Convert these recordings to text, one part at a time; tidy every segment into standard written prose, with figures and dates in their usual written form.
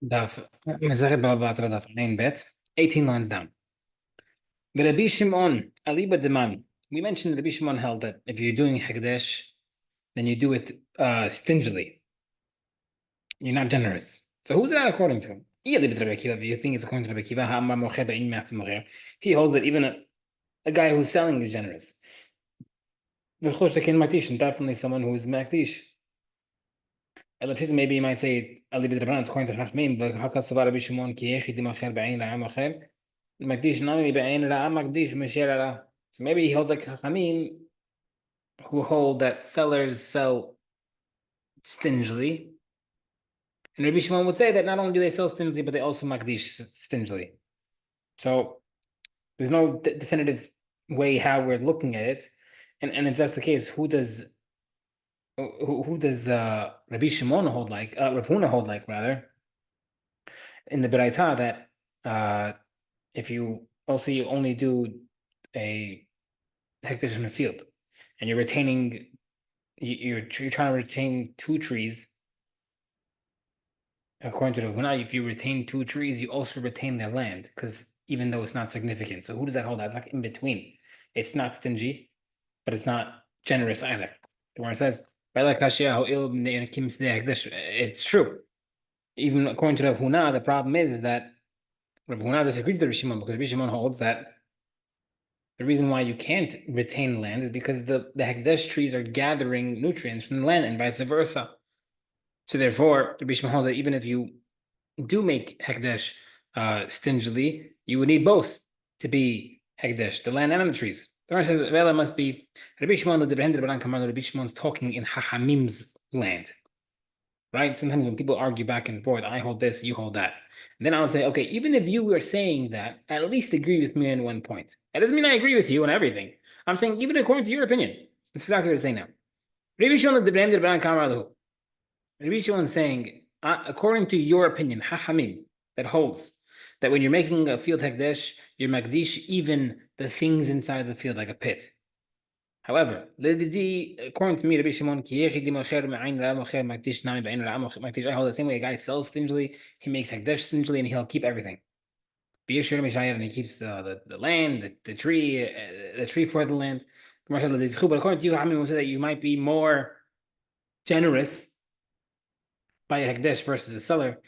Daf, Batra Daf, main bet, 18 lines down. But Rabbi Shimon, Aliba Deman, we mentioned Rabbi Shimon held that if you're doing Hekdesh, then you do it stingily. You're not generous. So who's that according to? If you think it's according to Rabbi Akiva, he holds that even a guy who's selling is generous. Definitely someone who is Makdish. Maybe you might say Ali B'Drabban, it's according to Chachmim, but Hakasavar Rabbi Shimon ki yechi dimacher b'ayin ra'am acher. Makdish nami b'ayin ra'am makdish m'sher ra. So maybe he holds like Chachamim, who hold that sellers sell stingily. And Rabbi Shimon would say that not only do they sell stingily, but they also makdish stingily. So there's no definitive way how we're looking at it. And if that's the case, who does Rabbi Shimon hold like, Rav Huna hold like rather, in the Beraita that if you only do a hekdesh in a field, and you're retaining, you're trying to retain two trees. According to the Huna, if you retain two trees, you also retain their land, because even though it's not significant. So who does that hold? That's like in between. It's not stingy, but it's not generous either. The word says, it's true. Even according to the Huna, the problem is that Rav Huna disagrees with Rabbi Shimon, because Rabbi Shimon holds that the reason why you can't retain land is because the Hekdesh trees are gathering nutrients from the land and vice versa. So therefore, Rabbi Shimon holds that even if you do make Hekdesh stingily, you would need both to be Hekdesh, the land and the trees. The Gemara says Vela must be Rabbi Shimon Rabbi Shimon's talking in Hachamim's land. Right? Sometimes when people argue back and forth, I hold this, you hold that. And then I'll say, okay, even if you were saying that, at least agree with me on one point. That doesn't mean I agree with you on everything. I'm saying, even according to your opinion. That's exactly what I'm saying now. Rabbi Shimon is saying, according to your opinion, Hachamim, that holds that when you're making a field Hekdesh, you're Makdish even the things inside the field, like a pit. However, according to me, Rabbi Shimon, I hold the same way a guy sells stingily, he makes Hekdesh stingily, and he'll keep everything. And he keeps the land, the tree for the land. But according to you, Hamim will say that you might be more generous by a Hekdesh versus a seller.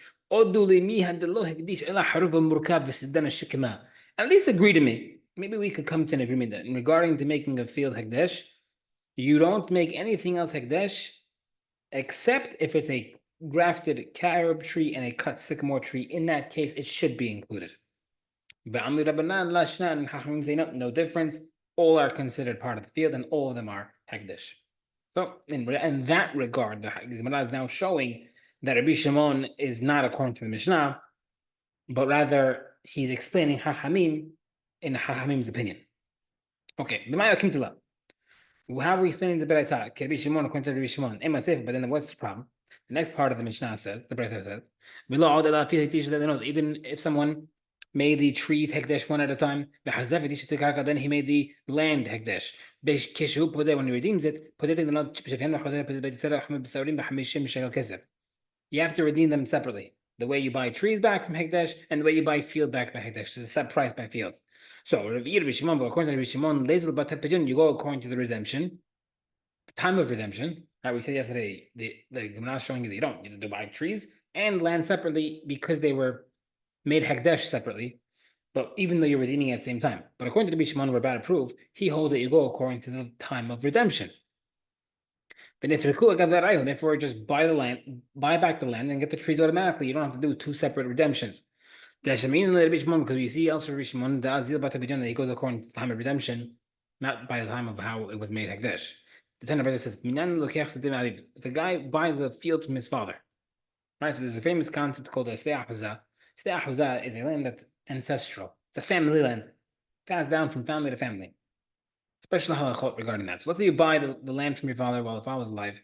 At least agree to me. Maybe we could come to an agreement that in regarding to making a field Hekdesh, you don't make anything else Hekdesh except if it's a grafted carob tree and a cut sycamore tree. In that case, it should be included. And Hachamim say no difference. All are considered part of the field, and all of them are Hekdesh. So, in that regard, the Gemara is now showing that Rabbi Shimon is not according to the Mishnah, but rather he's explaining Hachamim in Hachamim's opinion. Okay, how are we explaining the Beraita? Rabbi Shimon according to Rabbi Shimon. But then what's the problem? The next part of the Mishnah says, the Beraita says, even if someone made the trees Hekdesh one at a time, then he made the land Hekdesh. When he redeems it, you have to redeem them separately. The way you buy trees back from Hekdesh and the way you buy field back by Hekdesh. It's a set price by fields. So, according to Rabbi Shimon, you go according to the redemption, the time of redemption. Right, we said yesterday, the Gemara is showing you that you don't. You have to buy trees and land separately because they were made Hekdesh separately, but even though you're redeeming at the same time. But according to Rabbi Shimon, we're about to prove, he holds that you go according to the time of redemption. Therefore, just buy back the land, and get the trees automatically. You don't have to do two separate redemptions. Because we see elsewhere that he goes according to the time of redemption, not by the time of how it was made Hekdesh. The Tanna Brisa says, if a guy buys a field from his father, right? So there's a famous concept called a Ste'ah Huzah. Ste'ah Huzah is a land that's ancestral. It's a family land, passed down from family to family. Special halachot regarding that. So let's say you buy the land from your father while the father was alive,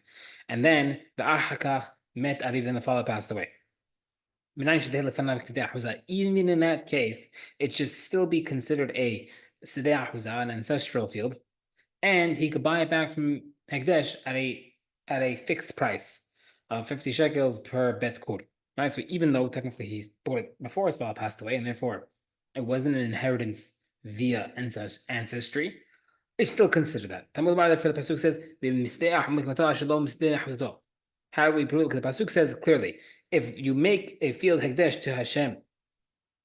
and then the Ahakach met Aviv, then the father passed away. Even in that case, it should still be considered a Sidei Ahuzah, an ancestral field, and he could buy it back from Hekdesh at a fixed price of 50 shekels per bet kur. right? So even though technically he bought it before his father passed away, and therefore it wasn't an inheritance via ancestry, it's still considered that. Talmud Batra for the pasuk says, how do we prove it? Because the pasuk says clearly, if you make a field hekdesh to Hashem,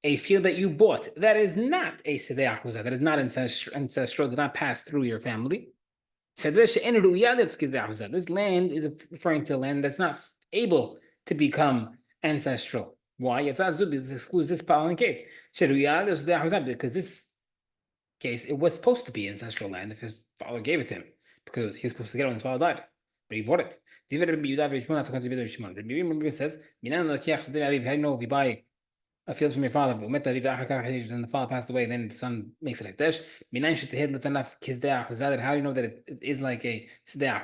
a field that you bought, that is not a sedeh achuzah, that is not ancestral, did not pass through your family. This land is referring to a land that's not able to become ancestral. Why? This excludes this following case. Because this case, it was supposed to be ancestral land if his father gave it to him, because he was supposed to get it when his father died. But he bought it. Rabbi says, how do you know if you buy a field from your father, then the father passed away, then the son makes it like this. How do you know that it is like a sedeh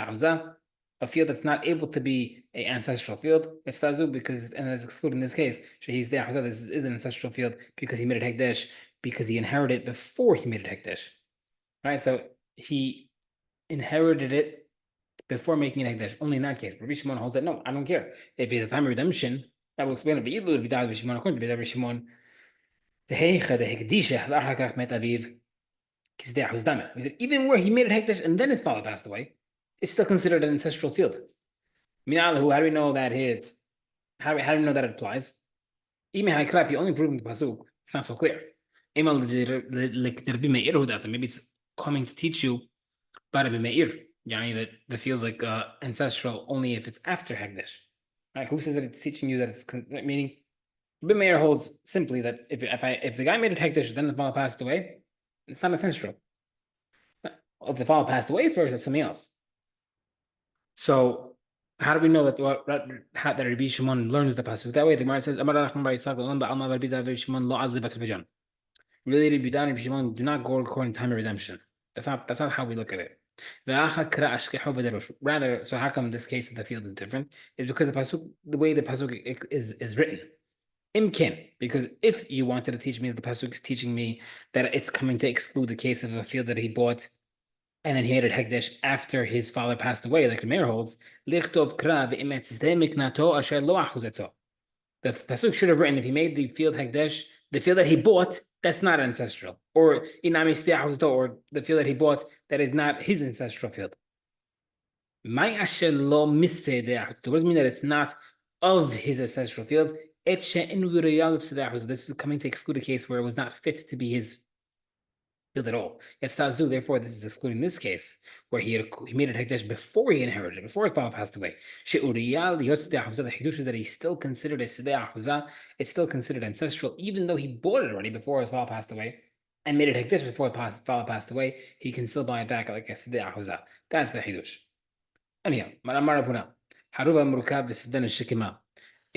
ahuzah? A field that's not able to be an ancestral field. It's tazu because, and it's excluded in this case. This is an ancestral field because he made it hekdesh, because he inherited it before he made it hekdesh. Right? So he inherited it before making it hekdesh. Only in that case. But Rabbi Shimon holds that no, I don't care. If it's a time of redemption, that will explain it. But if he died, Rabbi Shimon, according to Rabbi Shimon, the heicha, the hekdisha, l'achakach met aviv, kizdeh huzdame. He said even where he made it hekdesh and then his father passed away, it's still considered an ancestral field. Minalahu, how do we know that his? How do we know that it applies? Even if you only prove the pasuk, it's not so clear. Maybe it's coming to teach you about Rabbi Meir. That the feels like ancestral only if it's after Hagdish. Right? Who says that it's teaching you that it's meaning? Rabbi Meir holds simply that if the guy made it Hagdish, then the father passed away, it's not ancestral. If the father passed away first, that's something else. So how do we know that Rabbi Shimon learns the pasuk that way? The Gemara says, really, Rabbi Shimon do not go according to time of redemption. That's not how we look at it. Rather, so how come in this case the field is different? Is because the way the pasuk is written. Imkin, because if you wanted to teach me that the pasuk is teaching me that it's coming to exclude the case of a field that he bought and then he made it hekdesh after his father passed away, like the Meir holds, lichtov kra asher lo achuzato. The pasuk should have written if he made the field hekdesh, the field that he bought, that's not ancestral, or or the field that he bought that is not his ancestral field. My asher lo misse what does mean that it's not of his ancestral fields. This is coming to exclude a case where it was not fit to be his field at all. It's tazu, therefore, this is excluding this case where he made it hekdesh before he inherited it, before his father passed away. The hidush is that he's still considered a sedeh ahuzah. It's still considered ancestral, even though he bought it already before his father passed away and made it hekdesh before his father passed away. He can still buy it back like a sedeh ahuzah. That's the hidush. Anyhow,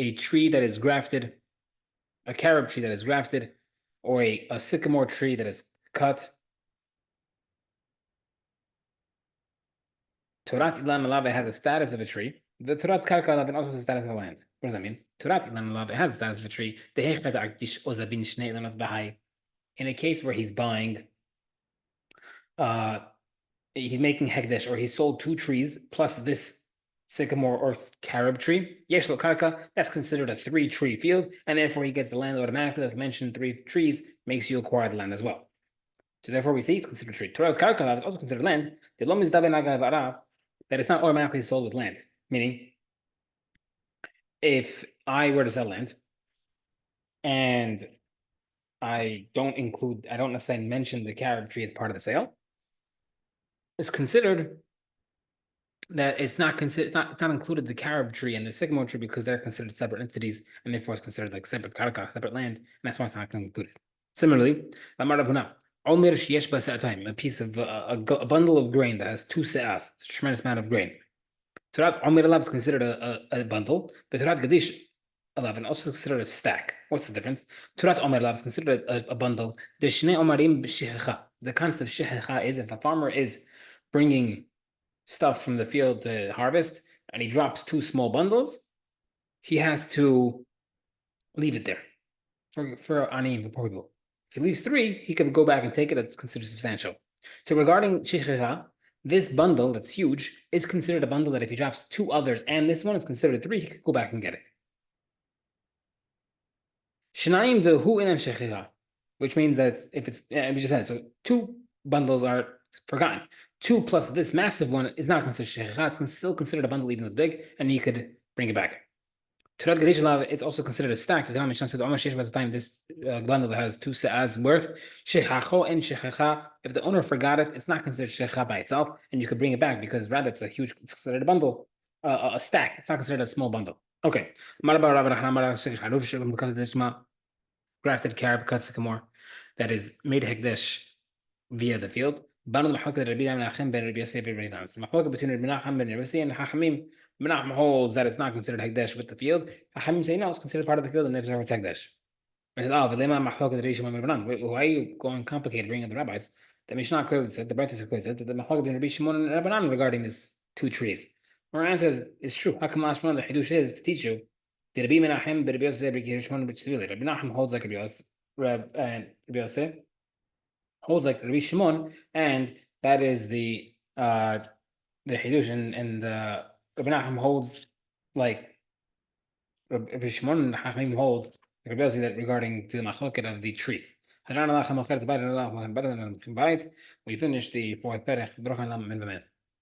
a tree that is grafted, a carob tree that is grafted, or a sycamore tree that is cut. Torat Ilan Malave has the status of a tree. The Torat Karka Lavin also has the status of a land. What does that mean? Torat Ilan Malave has the status of a tree. In a case where he's buying, he's making hekdesh, or he sold 2 trees plus this sycamore or carob tree. Yeshlo Karka, that's considered a 3-tree field, and therefore he gets the land automatically. Like I mentioned, 3 trees makes you acquire the land as well. So therefore, we see it's considered tree. Torat Karka is also considered land. The lom is that it's not automatically sold with land. Meaning, if I were to sell land and I don't necessarily mention the carob tree as part of the sale, it's considered that it's not included the carob tree and the sycamore tree because they're considered separate entities, and therefore it's considered like separate karka, separate land, and that's why it's not included. Similarly, a piece of a bundle of grain that has 2 se'as, a tremendous amount of grain. Torat Omer Alav is considered a bundle, but Torat Gadish 11 also considered a stack. What's the difference? Torat Omer Alav is considered a bundle. The Shnei Omarim b'shechecha. The concept of shechecha is if a farmer is bringing stuff from the field to harvest and he drops 2 small bundles, he has to leave it there for ani, for poor people. If he leaves 3, he can go back and take it. That's considered substantial. So regarding shechecha, this bundle that's huge is considered a bundle that if he drops two others and this one is considered three, he could go back and get it. Shnaim the hu in and shechicha, which means that if it's, we just said, so two bundles are forgotten. Two plus this massive one is not considered shechicha, it's still considered a bundle even though it's big, and he could bring it back. Turat Gadishalav, it's also considered a stack. The Mishnah says, Omar Shesh by the time this bundle that has two se'az worth, Shechacho and Shechacha, if the owner forgot it, it's not considered Shechacha by itself, and you could bring it back because rather it's considered a bundle, a stack. It's not considered a small bundle. Okay. Because this grafted carib sycamore that is made hekdesh via the field. Banu Mahaka Rabbi Menachem ben Rabbi Yosef ben Rabbi Tam. So Mahaka between Rabbi Menachem ben Rabbi Yosef and Hachamim. Menachem holds that it's not considered hekdesh with the field. Hachamim say no, it's considered part of the field and they observe it's hekdesh. And says, oh, v'lema Mahaka the Rishon ben Rabbanan. Why are you going complicated bringing up the rabbis? The Mishnah said, the Batra Daf said, the Mahaka ben Rabbi Shimon and Rabbanan regarding these two trees. Our answer is true. Hakam Ashman, the Hidush is to teach you. The Rabbi Menachem ben Rabbi Yosef ben Rabbi Shimon which Rabbi Menachem holds like Rabbi Yosef holds like Rabbi Shimon, and that is the Hidush, and the Rabbi Nachum holds like Rabbi Shimon and Hachamim hold Rabbi Yossi that regarding to the machloket of the trees. We finish the fourth perek.